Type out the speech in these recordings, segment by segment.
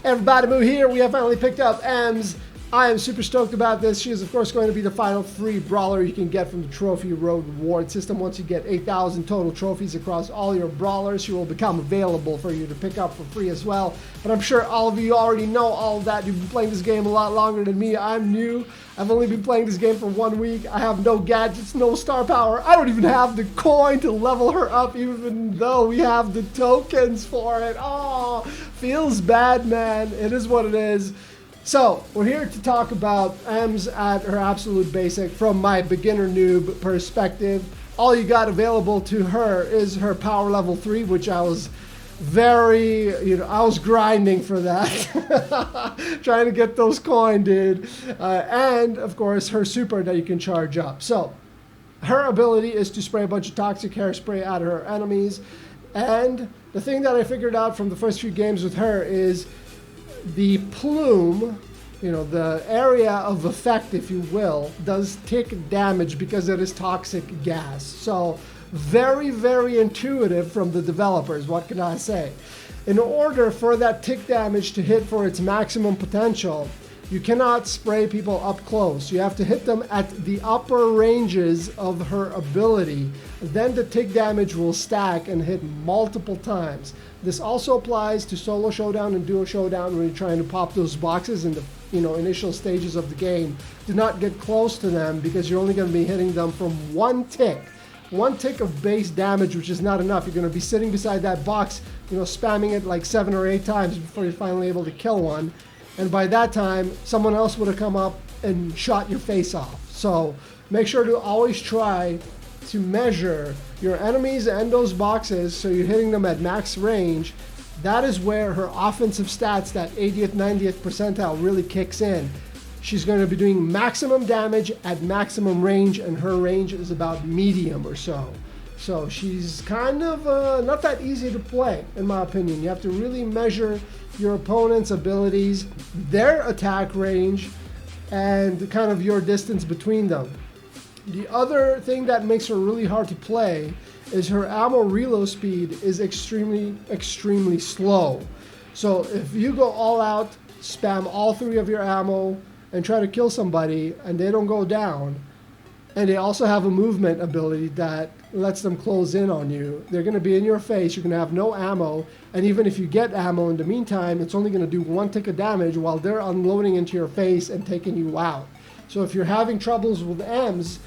Everybody, Moo here. We have finally picked up EMZ. I am super stoked about this. She is, of course, going to be the final free brawler you can get from the Trophy Road reward system. Once you get 8,000 total trophies across all your brawlers, she will become available for you to pick up for free as well. But I'm sure all of you already know all of that. You've been playing this game a lot longer than me. I'm new. I've only been playing this game for 1 week. I have no gadgets, no star power. I don't even have the coin to level her up, even though we have the tokens for it. Oh, feels bad, man. It is what it is. So, we're here to talk about EMZ at her absolute basic from my beginner noob perspective. All you got available to her is her power level 3, which I was I was grinding for that. Trying to get those coins, dude. And, of course, her super that you can charge up. So, her ability is to spray a bunch of toxic hairspray at her enemies. And the thing that I figured out from the first few games with her is the plume, the area of effect, if you will, does tick damage because it is toxic gas. So very, very intuitive from the developers. What can I say? In order for that tick damage to hit for its maximum potential, you cannot spray people up close. You have to hit them at the upper ranges of her ability. Then the tick damage will stack and hit multiple times. This also applies to solo showdown and duo showdown when you're trying to pop those boxes in the initial stages of the game. Do not get close to them because you're only going to be hitting them from one tick. One tick of base damage, which is not enough. You're going to be sitting beside that box, spamming it like 7 or 8 times before you're finally able to kill one. And by that time, someone else would have come up and shot your face off. So make sure to always try to measure your enemies and those boxes so you're hitting them at max range. That is where her offensive stats, that 80th, 90th percentile, really kicks in. She's going to be doing maximum damage at maximum range, and her range is about medium or so. So she's kind of not that easy to play, in my opinion. You have to really measure your opponent's abilities, their attack range, and kind of your distance between them. The other thing that makes her really hard to play is her ammo reload speed is extremely, extremely slow. So if you go all out, spam all 3 of your ammo, and try to kill somebody, and they don't go down, and they also have a movement ability that lets them close in on you, they're going to be in your face, you're going to have no ammo, and even if you get ammo in the meantime, it's only going to do 1 tick of damage while they're unloading into your face and taking you out. So if you're having troubles with EMZ,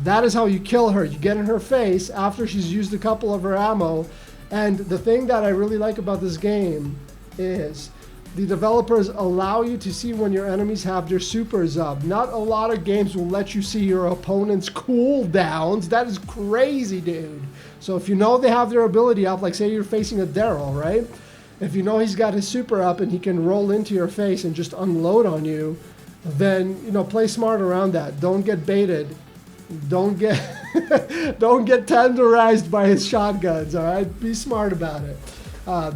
that is how you kill her. You get in her face after she's used a couple of her ammo. And the thing that I really like about this game is the developers allow you to see when your enemies have their supers up. Not a lot of games will let you see your opponent's cooldowns. That is crazy, dude. So if you know they have their ability up, like say you're facing a Daryl, right? If you know he's got his super up and he can roll into your face and just unload on you, then play smart around that. Don't get baited. Don't get tenderized by his shotguns, all right? Be smart about it.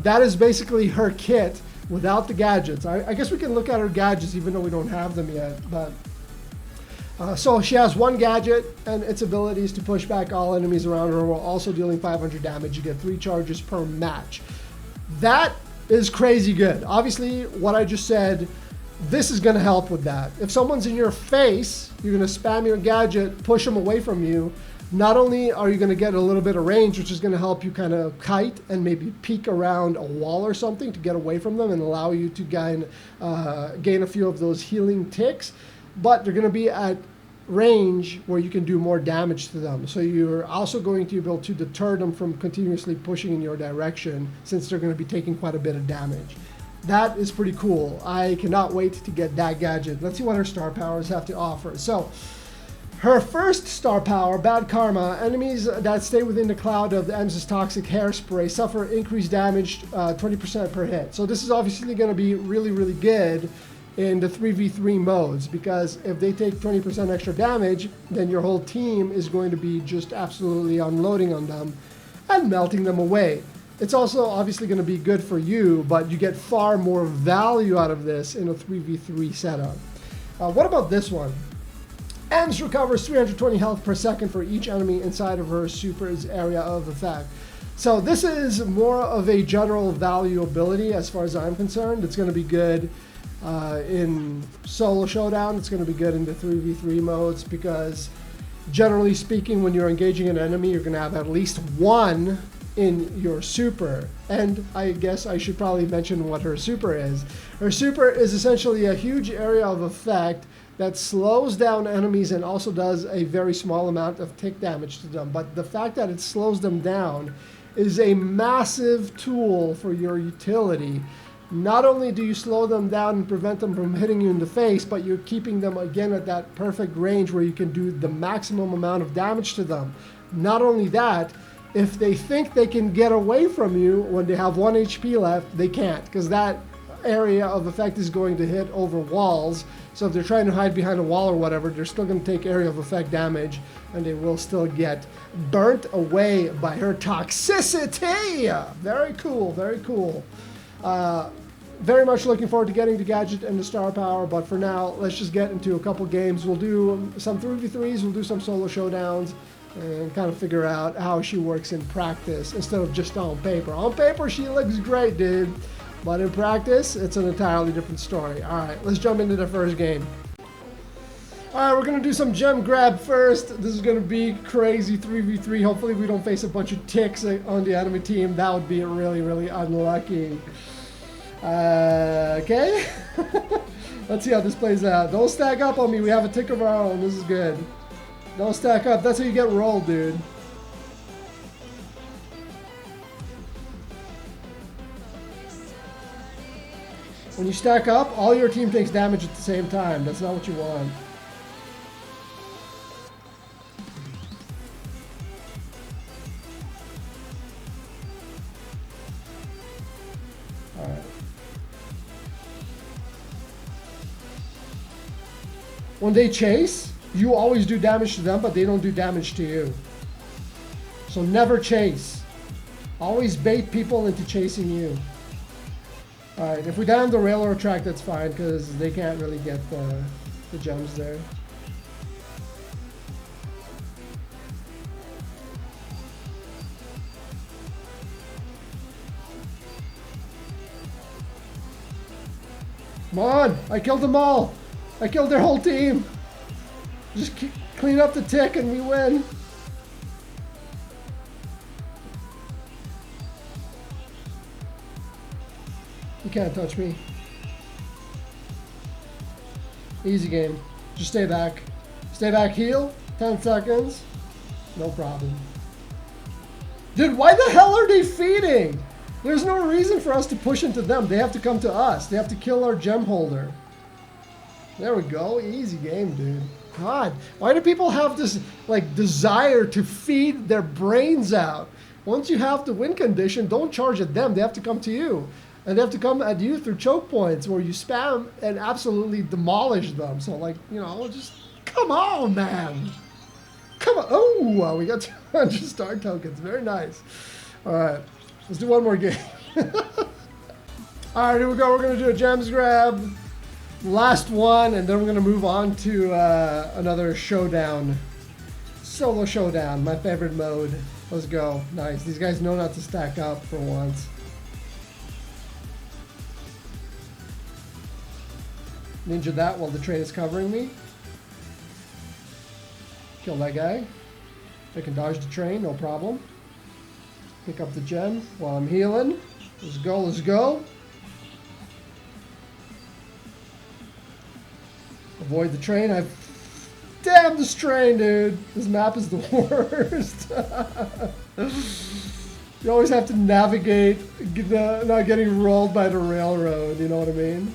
That is basically her kit without the gadgets. I guess we can look at her gadgets even though we don't have them yet. But so she has 1 gadget, and its ability is to push back all enemies around her while also dealing 500 damage. You get 3 charges per match. That is crazy good. Obviously, what I just said, this is going to help with that. If someone's in your face, you're going to spam your gadget, push them away from you. Not only are you going to get a little bit of range, which is going to help you kind of kite and maybe peek around a wall or something to get away from them and allow you to gain a few of those healing ticks, but they're going to be at range where you can do more damage to them. So you're also going to be able to deter them from continuously pushing in your direction since they're going to be taking quite a bit of damage. That is pretty cool. I cannot wait to get that gadget. Let's see what her star powers have to offer. So, her first star power, Bad Karma. Enemies that stay within the cloud of the EMZ's toxic hairspray suffer increased damage 20% per hit. So this is obviously going to be really, really good in the 3v3 modes, because if they take 20% extra damage, then your whole team is going to be just absolutely unloading on them and melting them away. It's also obviously going to be good for you, but you get far more value out of this in a 3v3 setup. What about this one? EMZ recovers 320 health per second for each enemy inside of her super's area of effect. So this is more of a general value ability as far as I'm concerned. It's going to be good in solo showdown. It's going to be good in the 3v3 modes because generally speaking, when you're engaging an enemy, you're going to have at least one in your super. And I guess I should probably mention what her super is. Her super is essentially a huge area of effect that slows down enemies and also does a very small amount of tick damage to them. But the fact that it slows them down is a massive tool for your utility. Not only do you slow them down and prevent them from hitting you in the face, but you're keeping them again at that perfect range where you can do the maximum amount of damage to them. Not only that, if they think they can get away from you when they have 1 HP left, they can't, because that area of effect is going to hit over walls. So if they're trying to hide behind a wall or whatever, they're still going to take area of effect damage, and they will still get burnt away by her toxicity. Very cool, very cool. Very much looking forward to getting the gadget and the star power, but for now, let's just get into a couple games. We'll do some 3v3s, we'll do some solo showdowns, and kind of figure out how she works in practice instead of just on paper. On paper, she looks great, dude. But in practice, it's an entirely different story. All right, let's jump into the first game. All right, we're going to do some gem grab first. This is going to be crazy 3v3. Hopefully we don't face a bunch of ticks on the enemy team. That would be really, really unlucky. Okay. Let's see how this plays out. Don't stack up on me. We have a tick of our own. This is good. Don't stack up. That's how you get rolled, dude. When you stack up, all your team takes damage at the same time. That's not what you want. All right. When they chase, you always do damage to them, but they don't do damage to you. So never chase. Always bait people into chasing you. Alright, if we down the railroad track, that's fine, because they can't really get the gems there. Come on! I killed them all! I killed their whole team! Just clean up the tick and we win. You can't touch me. Easy game. Just stay back. Stay back, heal. 10 seconds. No problem. Dude, why the hell are they feeding? There's no reason for us to push into them. They have to come to us. They have to kill our gem holder. There we go. Easy game, dude. God, why do people have this like desire to feed their brains out? Once you have the win condition, don't charge at them. They have to come to you. And they have to come at you through choke points where you spam and absolutely demolish them. So like, you know, just come on, man. Come on. Oh, we got 200 star tokens. Very nice. All right, let's do one more game. All right, here we go. We're going to do a gems grab. Last one, and then we're going to move on to another showdown. Solo showdown, my favorite mode. Let's go. Nice. These guys know not to stack up for once. Ninja that while the train is covering me. Kill that guy. I can dodge the train, no problem. Pick up the gem while I'm healing. Let's go, let's go. Avoid the train. Damn this train, dude. This map is the worst. You always have to navigate not getting rolled by the railroad, you know what I mean?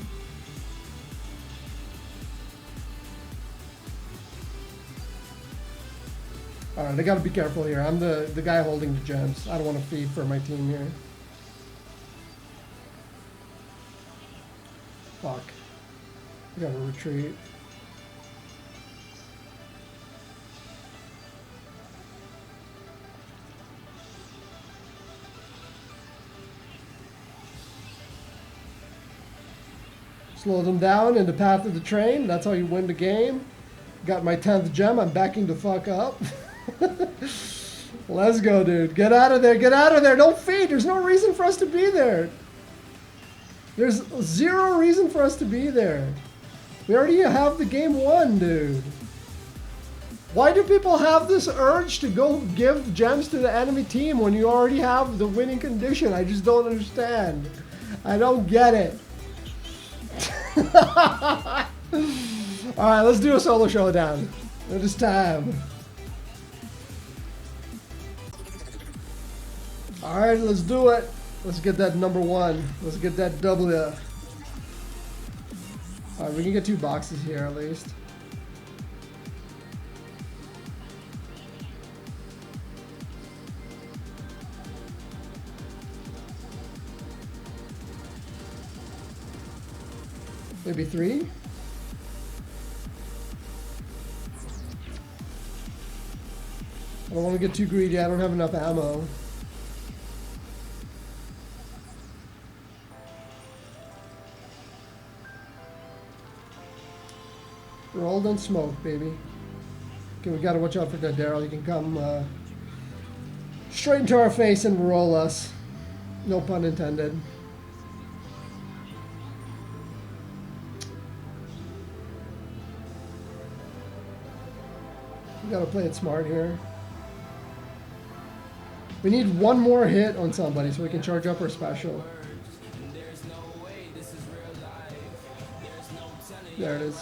Alright, I gotta be careful here. I'm the guy holding the gems. I don't want to feed for my team here. Fuck. I gotta retreat. Slow them down in the path of the train. That's how you win the game. Got my 10th gem. I'm backing the fuck up. Let's go, dude. Get out of there. Get out of there. Don't feed. There's no reason for us to be there. There's zero reason for us to be there. We already have the game won, dude. Why do people have this urge to go give gems to the enemy team when you already have the winning condition? I just don't understand. I don't get it. Alright, let's do a solo showdown. It is time. Alright, let's do it. Let's get that number one. Let's get that W. Alright, we can get 2 boxes here at least. Maybe 3? I don't want to get too greedy. I don't have enough ammo. Roll, don't smoke, baby. Okay, we gotta watch out for that Daryl. He can come straight into our face and roll us. No pun intended. We gotta play it smart here. We need one more hit on somebody so we can charge up our special. There it is.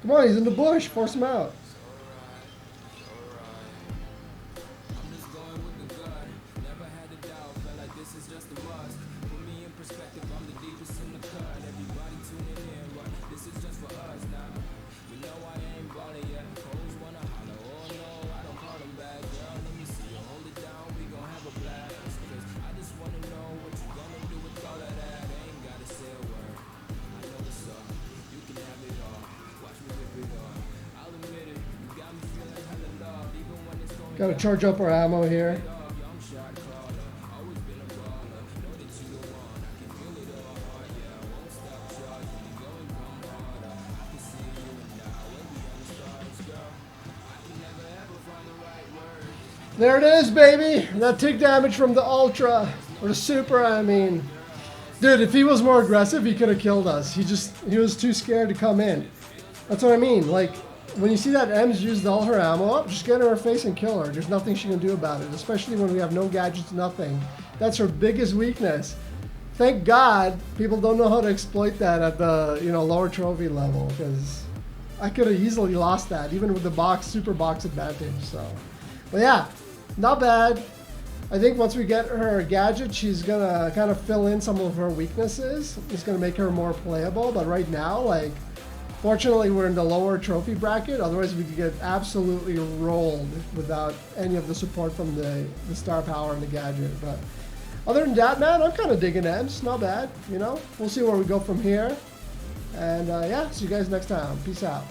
Come on, he's in the bush. Force him out. Gotta charge up our ammo here. There it is, baby. That tick damage from the Ultra. Or the Super, I mean. Dude, if he was more aggressive, he could have killed us. He was too scared to come in. That's what I mean. Like, when you see that EMZ use all her ammo up, just get in her face and kill her. There's nothing she can do about it, especially when we have no gadgets, nothing. That's her biggest weakness. Thank God people don't know how to exploit that at the lower trophy level, because I could have easily lost that, even with the super box advantage. So, but yeah, not bad. I think once we get her a gadget, she's gonna kind of fill in some of her weaknesses. It's gonna make her more playable. But right now, like, fortunately, we're in the lower trophy bracket. Otherwise, we could get absolutely rolled without any of the support from the star power and the gadget. But other than that, man, I'm kind of digging EMZ. Not bad, We'll see where we go from here. And yeah, see you guys next time. Peace out.